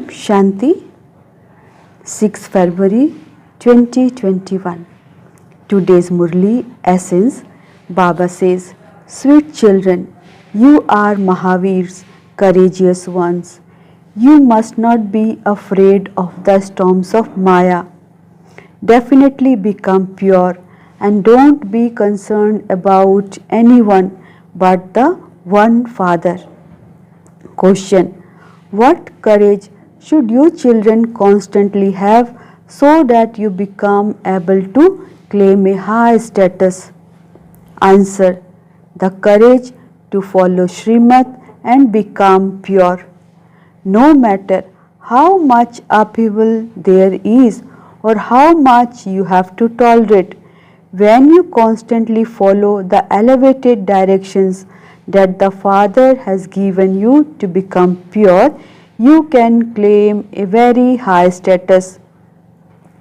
Shanti, 6 February 2021. Today's Murli Essence, Baba says, Sweet children, you are Mahavirs, courageous ones. You must not be afraid of the storms of Maya. Definitely become pure and don't be concerned about anyone but the one Father. Question: what courage should you children constantly have so that you become able to claim a high status? Answer: the courage to follow Srimad and become pure. No matter how much upheaval there is or how much you have to tolerate, when you constantly follow the elevated directions that the Father has given you to become pure, you can claim a very high status.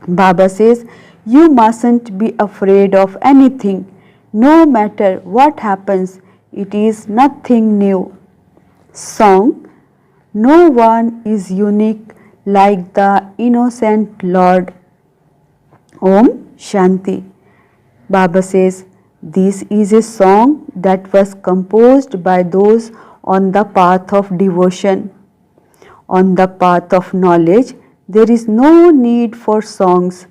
Baba says, you mustn't be afraid of anything. No matter what happens, it is nothing new. Song: no one is unique like the innocent Lord. Om Shanti. Baba says, this is a song that was composed by those on the path of devotion. On the path of knowledge, there is no need for songs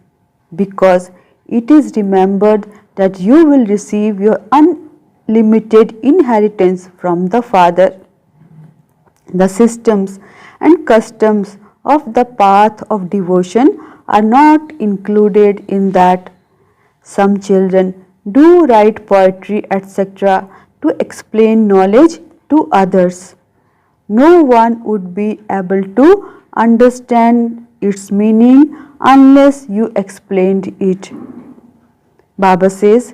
because it is remembered that you will receive your unlimited inheritance from the Father. The systems and customs of the path of devotion are not included in that. Some children do write poetry, etc., to explain knowledge to others. No one would be able to understand its meaning unless you explained it. Baba says,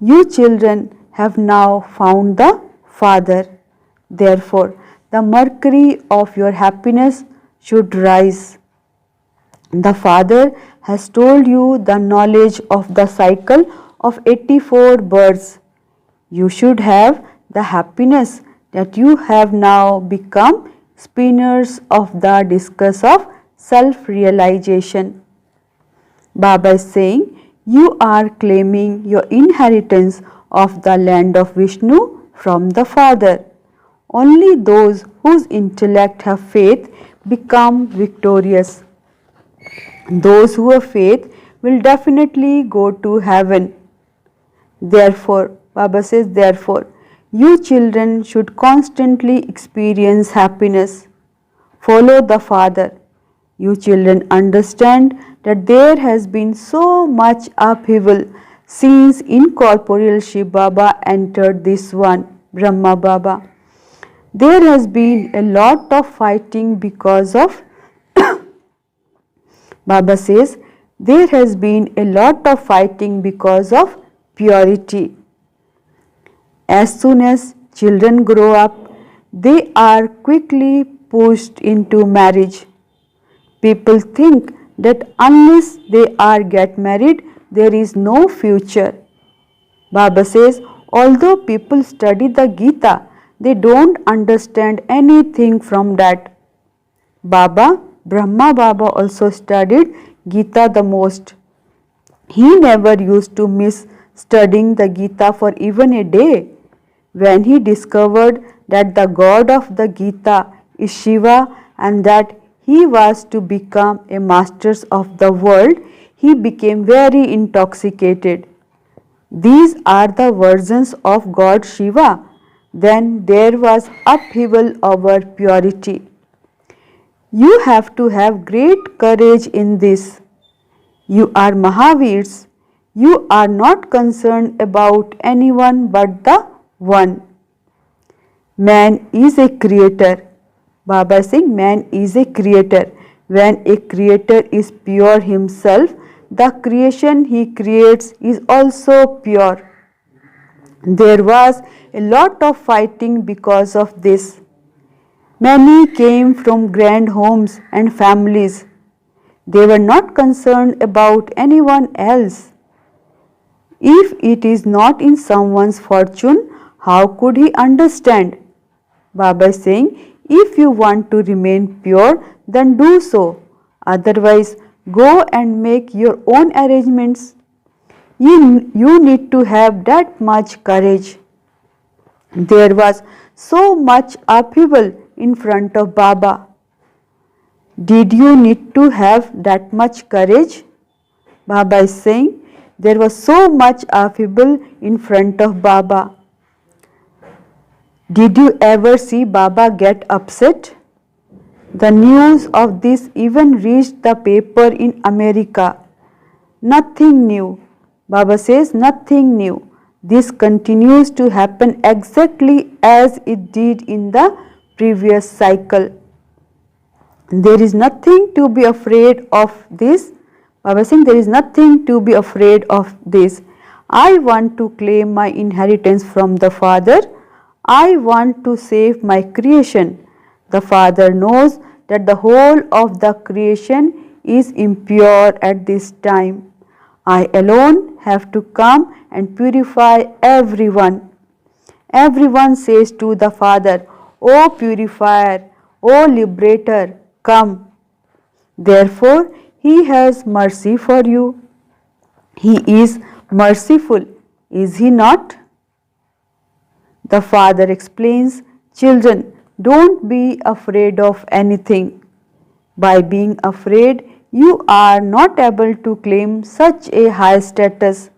you children have now found the Father. Therefore, the mercury of your happiness should rise. The Father has told you the knowledge of the cycle of 84 births. You should have the happiness that you have now become spinners of the discus of self-realization. Baba is saying, you are claiming your inheritance of the land of Vishnu from the Father. Only those whose intellect have faith become victorious. Those who have faith will definitely go to heaven. Therefore, Baba says, therefore, you children should constantly experience happiness. Follow the Father. You children understand that there has been so much upheaval since incorporeal Shiv Baba entered this one, Brahma Baba. There has been a lot of fighting because of Baba says, there has been a lot of fighting because of purity. As soon as children grow up, they are quickly pushed into marriage. People think that unless they get married, there is no future. Baba says, although people study the Gita, they don't understand anything from that. Brahma Baba also studied Gita the most. He never used to miss studying the Gita for even a day. When he discovered that the God of the Gita is Shiva and that he was to become a master of the world, he became very intoxicated. These are the versions of God Shiva. Then there was upheaval over purity. You have to have great courage in this. You are Mahavirs. You are not concerned about anyone but the One. Man is a creator. Baba is saying man is a creator. When a creator is pure himself, the creation he creates is also pure. There was a lot of fighting because of this. Many came from grand homes and families. They were not concerned about anyone else. If it is not in someone's fortune, how could he understand? Baba is saying, If you want to remain pure, then do so. Otherwise, go and make your own arrangements. You need to have that much courage. There was so much upheaval in front of Baba. Did you need to have that much courage? Baba is saying, there was so much upheaval in front of Baba. Did you ever see Baba get upset? The news of this even reached the paper in America. Nothing new. Baba says nothing new. This continues to happen exactly as it did in the previous cycle. There is nothing to be afraid of this. Baba saying there is nothing to be afraid of this. I want to claim my inheritance from the Father. I want to save my creation. The Father knows that the whole of the creation is impure at this time. I alone have to come and purify everyone. Everyone says to the Father, O purifier, O liberator, come. Therefore, He has mercy for you. He is merciful, is He not? The Father explains, children, don't be afraid of anything. By being afraid, you are not able to claim such a high status.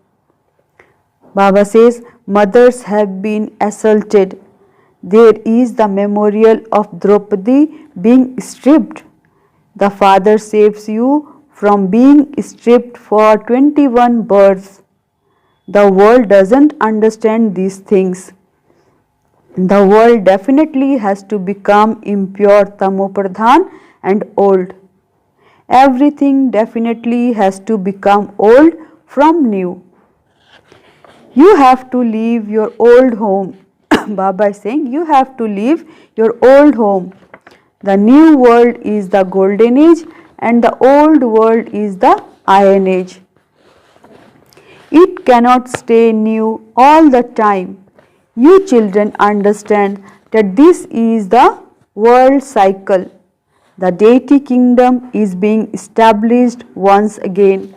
Baba says, mothers have been assaulted. There is the memorial of Draupadi being stripped. The Father saves you from being stripped for 21 births. The world doesn't understand these things. The world definitely has to become impure, tamopradhan, and old. Everything definitely has to become old from new. You have to leave your old home. Baba is saying you have to leave your old home. The new world is the golden age and the old world is the iron age. It cannot stay new all the time. You children understand that this is the world cycle. The deity kingdom is being established once again.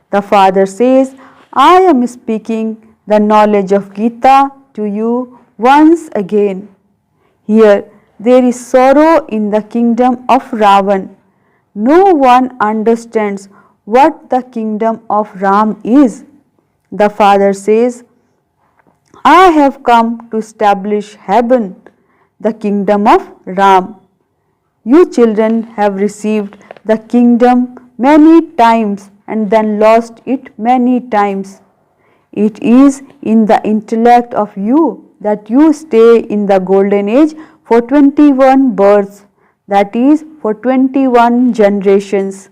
The Father says, I am speaking the knowledge of Gita to you once again. Here there is sorrow in the kingdom of Ravan. No one understands what the kingdom of Ram is. The Father says, I have come to establish heaven, the kingdom of Ram. You children have received the kingdom many times and then lost it many times. It is in the intellect of you that you stay in the golden age for 21 births, that is for 21 generations.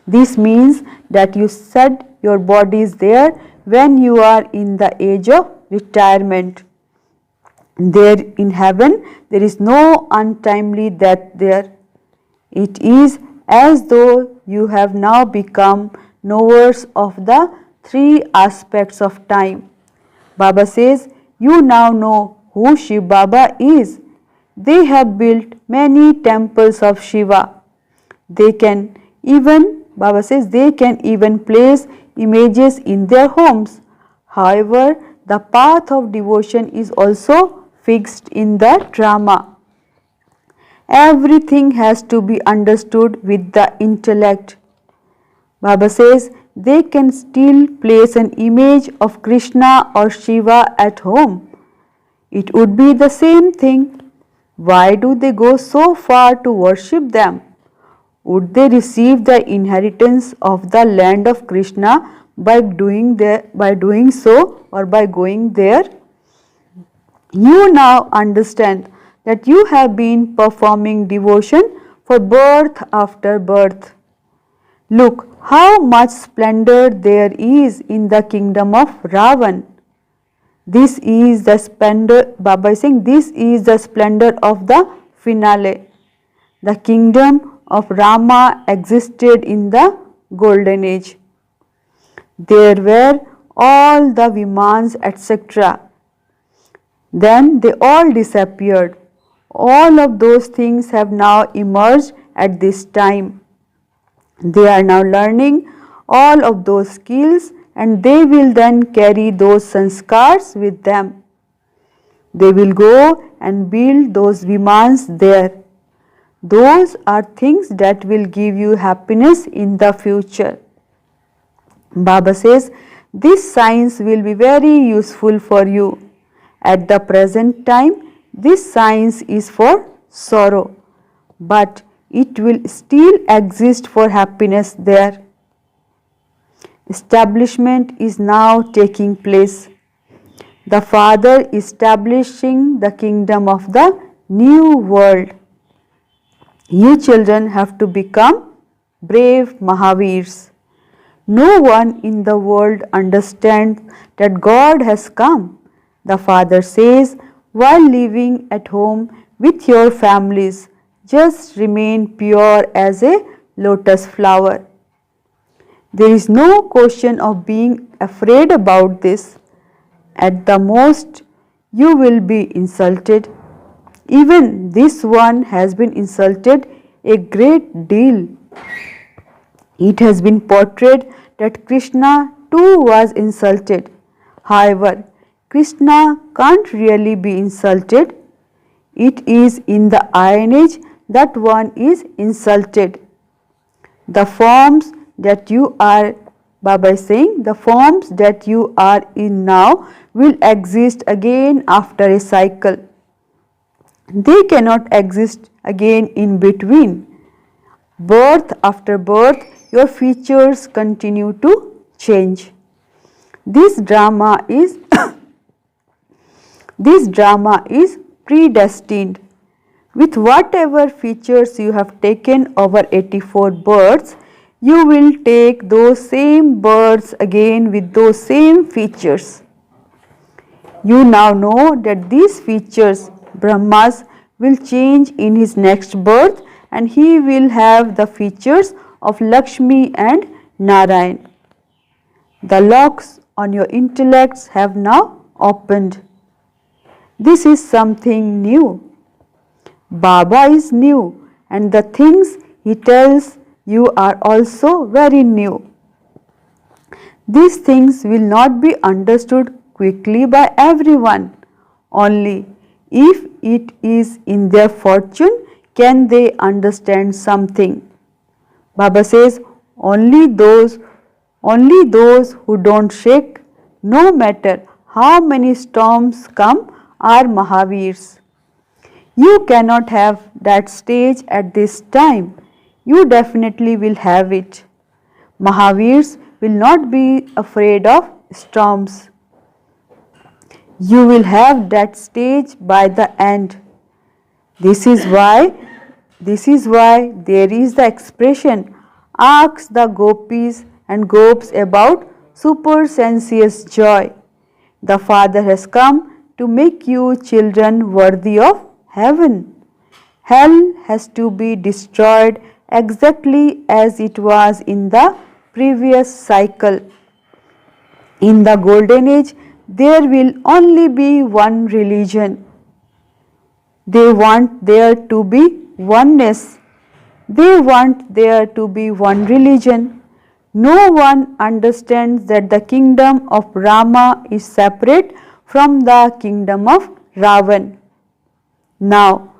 This means that you set your bodies there when you are in the age of retirement. There in heaven, there is no untimely death there. It is as though you have now become knowers of the three aspects of time. Baba says, you now know who Shiv Baba is. They have built many temples of Shiva. They can even, Baba says, they can even place images in their homes. However, the path of devotion is also fixed in the drama. Everything has to be understood with the intellect. Baba says they can still place an image of Krishna or Shiva at home. It would be the same thing. Why do they go so far to worship them? Would they receive the inheritance of the land of Krishna by doing so or by going there? You now understand that you have been performing devotion for birth after birth. Look how much splendor there is in the kingdom of Ravan. This is the splendor, Baba is saying, this is the splendor of the finale. The kingdom of Rama existed in the golden age. There were all the Vimans, etc. Then they all disappeared. All of those things have now emerged at this time. They are now learning all of those skills and they will then carry those sanskars with them. They will go and build those vimans there. Those are things that will give you happiness in the future. Baba says, this science will be very useful for you. At the present time, this science is for sorrow, but it will still exist for happiness there. Establishment is now taking place. The Father is establishing the kingdom of the new world. You children have to become brave Mahavirs. No one in the world understands that God has come. The Father says, while living at home with your families, just remain pure as a lotus flower. There is no question of being afraid about this. At the most, you will be insulted. Even this one has been insulted a great deal. It has been portrayed that Krishna too was insulted. However, Krishna can't really be insulted. It is in the ironage that one is insulted. The forms that you are, Baba is saying, the forms that you are in now will exist again after a cycle. They cannot exist again in between. Birth after birth, your features continue to change. This drama is predestined. With whatever features you have taken over 84 births, you will take those same births again with those same features. You now know that these features, Brahma's, will change in his next birth and he will have the features of Lakshmi and Narayan. The locks on your intellects have now opened. This is something new. Baba is new and the things he tells you are also very new. These things will not be understood quickly by everyone. Only if it is in their fortune can they understand something. Baba says, only those who don't shake, no matter how many storms come, are Mahavirs. You cannot have that stage at this time. You definitely will have it. Mahavirs will not be afraid of storms. You will have that stage by the end. This is why there is the expression, ask the gopis and gops about supersensuous joy. The Father has come to make you children worthy of heaven. Hell has to be destroyed exactly as it was in the previous cycle. In the golden age, there will only be one religion. They want there to be oneness. They want there to be one religion. No one understands that the kingdom of Rama is separate from the kingdom of Ravan. Now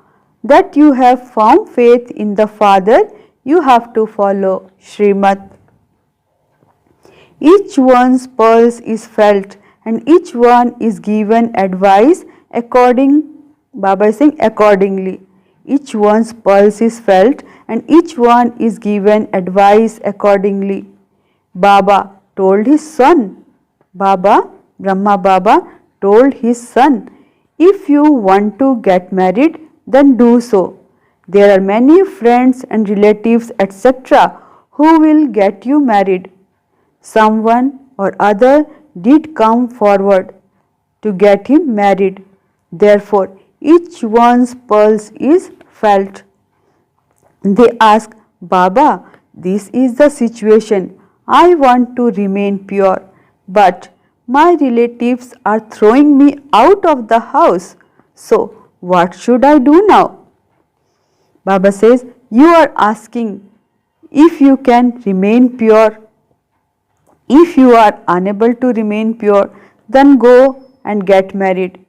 that you have found faith in the Father, you have to follow Srimad. Each one's pulse is felt and each one is given advice Baba is saying accordingly. Each one's pulse is felt and each one is given advice accordingly. Baba told his son, Brahma Baba told his son, if you want to get married, then do so. There are many friends and relatives etc. who will get you married. Someone or other did come forward to get him married. Therefore, each one's pulse is felt. They ask, Baba, this is the situation. I want to remain pure, but my relatives are throwing me out of the house. So, what should I do now? Baba says, you are asking if you can remain pure. If you are unable to remain pure, then go and get married.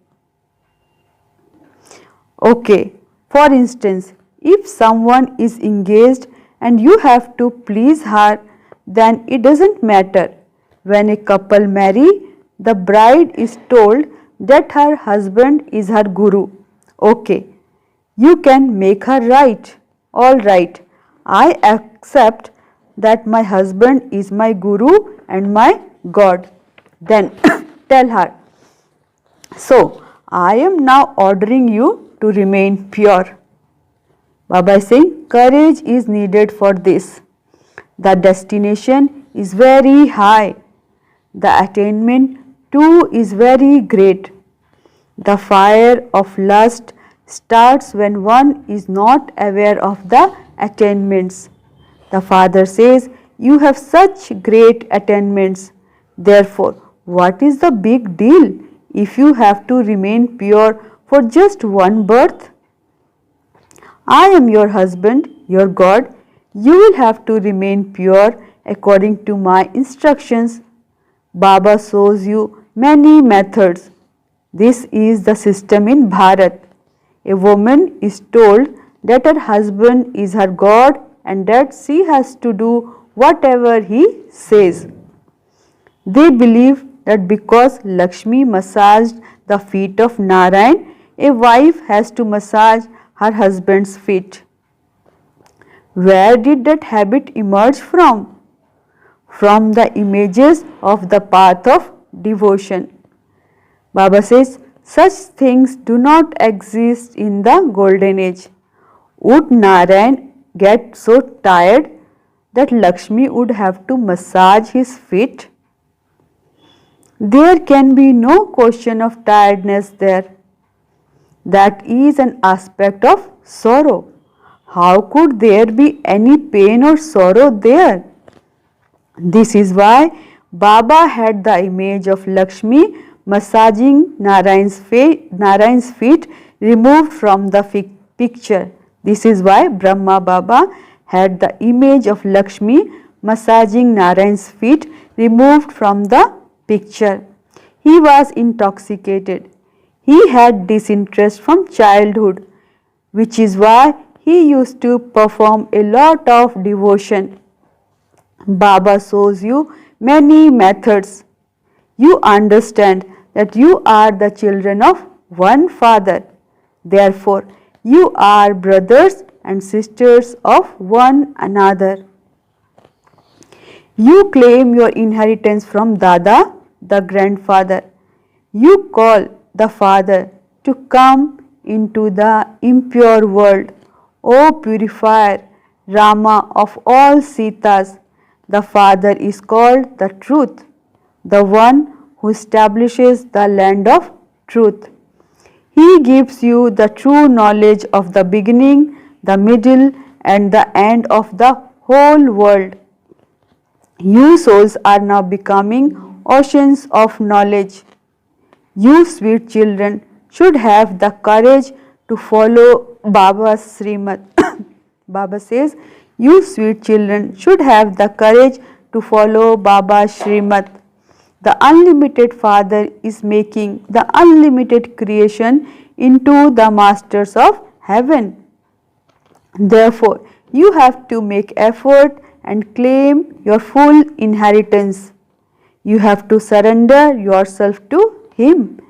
Okay, for instance, if someone is engaged and you have to please her, then it doesn't matter. When a couple marry, the bride is told that her husband is her guru. Okay, you can make her right. All right, I accept that my husband is my guru and my God. Then tell her, so I am now ordering you to remain pure. Baba is saying courage is needed for this. The destination is very high. The attainment too is very great. The fire of lust starts when one is not aware of the attainments. The Father says, you have such great attainments. Therefore, what is the big deal if you have to remain pure for just one birth? I am your husband, your God. You will have to remain pure according to my instructions. Baba shows you many methods. This is the system in Bharat. A woman is told that her husband is her God and that she has to do whatever he says. They believe that because Lakshmi massaged the feet of Narayan, a wife has to massage her husband's feet. Where did that habit emerge from? From the images of the path of devotion. Baba says, such things do not exist in the golden age. Would Narayan get so tired that Lakshmi would have to massage his feet? There can be no question of tiredness there. That is an aspect of sorrow. How could there be any pain or sorrow there? This is why Baba had the image of Lakshmi massaging Narayan's feet removed from the picture. This is why Brahma Baba had the image of Lakshmi massaging Narayan's feet removed from the picture. He was intoxicated. He had disinterest from childhood, which is why he used to perform a lot of devotion. Baba shows you many methods. You understand that you are the children of one Father. Therefore, you are brothers and sisters of one another. You claim your inheritance from Dada, the grandfather. You call the Father to come into the impure world. O purifier, Rama of all Sitas, the Father is called the Truth, the one who establishes the land of truth. He gives you the true knowledge of the beginning, the middle and the end of the whole world. You souls are now becoming oceans of knowledge. You sweet children should have the courage to follow Baba's Srimad. Baba says, you sweet children should have the courage to follow Baba's Srimad. The unlimited Father is making the unlimited creation into the masters of heaven. Therefore, you have to make effort and claim your full inheritance. You have to surrender yourself to Him.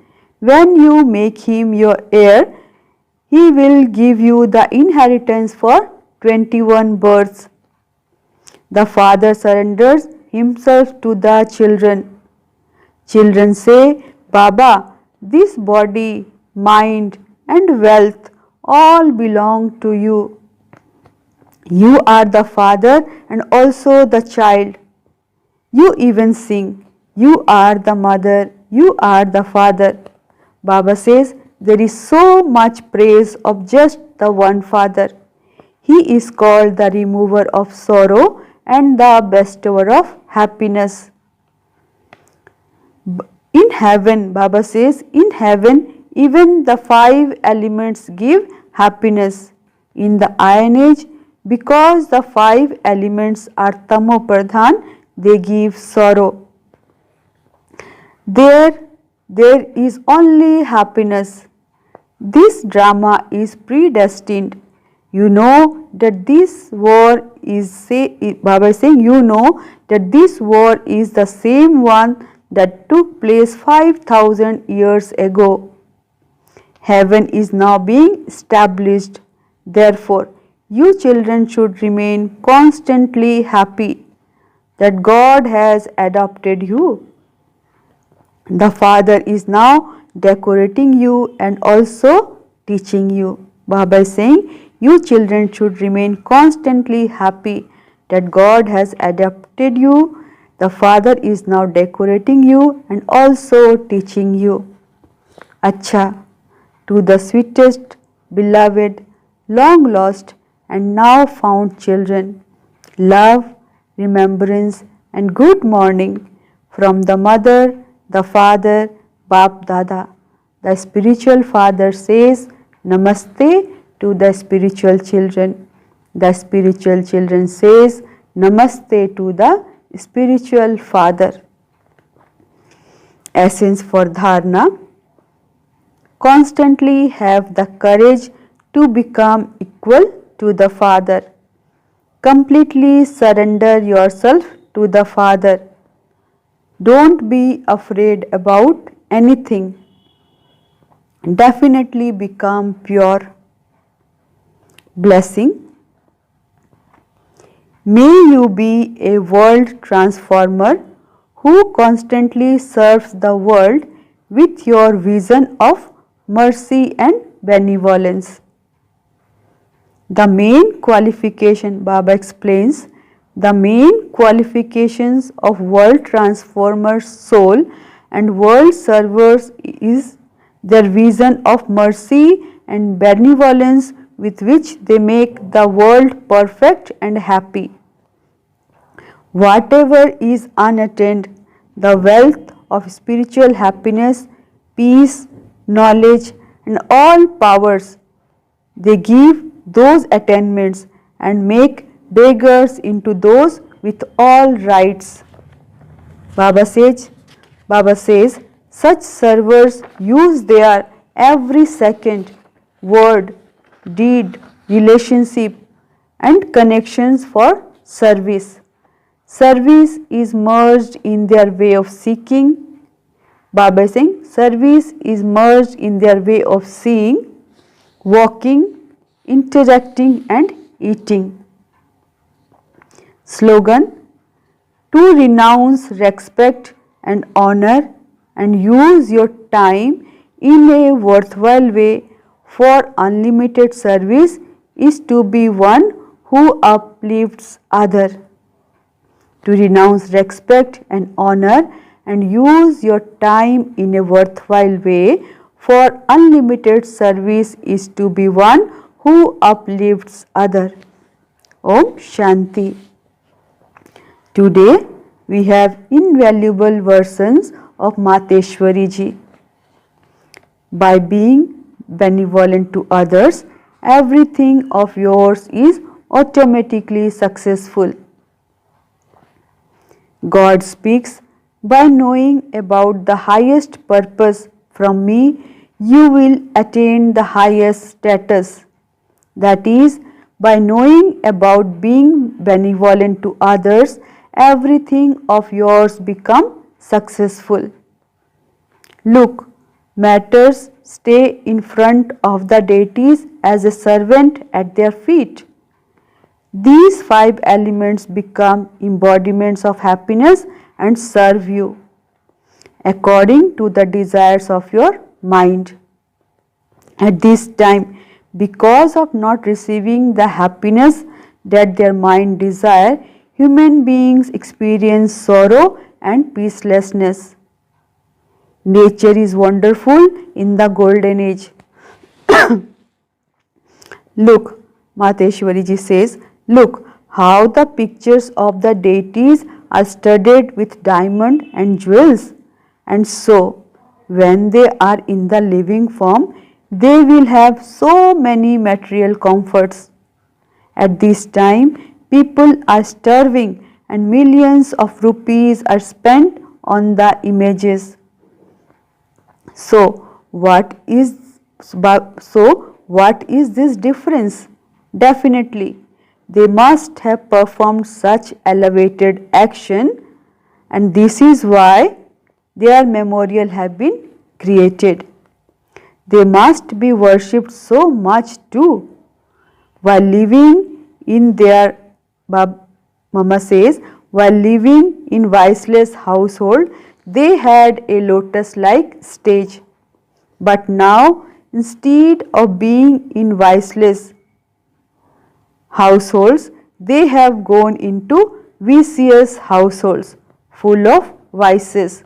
When you make Him your heir, He will give you the inheritance for 21 births. The Father surrenders Himself to the children. Children say, Baba, this body, mind and wealth all belong to you. You are the Father and also the child. You even sing, you are the mother, you are the father. Baba says, there is so much praise of just the one Father. He is called the remover of sorrow and the bestower of happiness. In heaven, Baba says, in heaven Even the 5 elements give happiness. In the Iron Age, because the 5 elements are Tamo Pradhan, they give sorrow. There is only happiness. This drama is predestined. You know that this war is, Baba is saying, you know that this war is the same one that took place 5,000 years ago. Heaven is now being established. Therefore, you children should remain constantly happy that God has adopted you. The Father is now decorating you and also teaching you. Baba is saying, you children should remain constantly happy that God has adopted you. The Father is now decorating you and also teaching you. Acha, to the sweetest, beloved, long lost and now found children, love, remembrance and good morning from the mother, the father, Bap Dada. The spiritual father says Namaste to the spiritual children. The spiritual children says Namaste to the spiritual father. Essence for Dharana. Constantly have the courage to become equal to the Father. Completely surrender yourself to the Father. Don't be afraid about anything. Definitely become pure. Blessing. May you be a world transformer who constantly serves the world with your vision of mercy and benevolence. The main qualification, Baba explains, the main qualifications of world transformers soul and world servers is their vision of mercy and benevolence with which they make the world perfect and happy. Whatever is unattained, the wealth of spiritual happiness, peace, knowledge and all powers, they give those attainments and make beggars into those with all rights. Baba says, such servers use their every second, word, deed, relationship and connections for service. Service is merged in their way of seeking. Baba is saying service is merged in their way of seeing, walking, interacting and eating. Slogan: to renounce respect and honor and use your time in a worthwhile way for unlimited service is to be one who uplifts other. To renounce respect and honor and use your time in a worthwhile way for unlimited service is to be one who uplifts other. Om Shanti. Today we have invaluable versions of Mateshwari Ji. By being benevolent to others, everything of yours is automatically successful. God speaks, by knowing about the highest purpose from me, you will attain the highest status. That is, by knowing about being benevolent to others, everything of yours become successful. Look, matters stay in front of the deities as a servant at their feet. These 5 elements become embodiments of happiness and serve you according to the desires of your mind. At this time, because of not receiving the happiness that their mind desire, human beings experience sorrow and peacelessness. Nature is wonderful in the golden age. Look, Mateshwari Ji says, look how the pictures of the deities are studded with diamond and jewels. And so, when they are in the living form, they will have so many material comforts. At this time, people are starving and millions of rupees are spent on the images. So what is this difference? Definitely, they must have performed such elevated action, and this is why their memorial have been created. They must be worshipped so much too. While living in their, Mama says, while living in Viceless household, they had a lotus-like stage. But now, instead of being in Viceless households, they have gone into vicious households full of vices,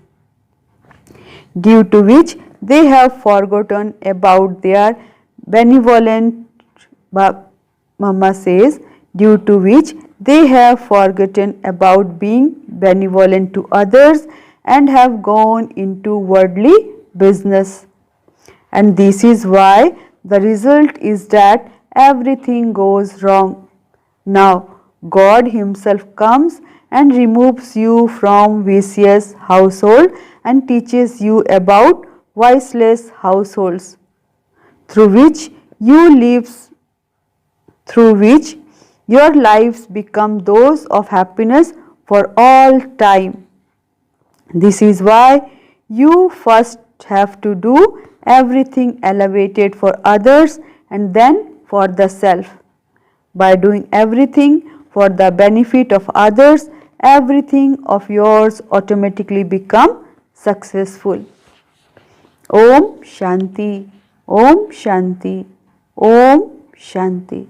due to which they have forgotten about their benevolent, Mama says, due to which they have forgotten about being benevolent to others and have gone into worldly business. And this is why the result is that everything goes wrong. Now, God Himself comes and removes you from vicious household and teaches you about viceless households, through which your lives become those of happiness for all time. This is why you first have to do everything elevated for others and then for the self. By doing everything for the benefit of others, everything of yours automatically become successful. Om Shanti, Om Shanti, Om Shanti.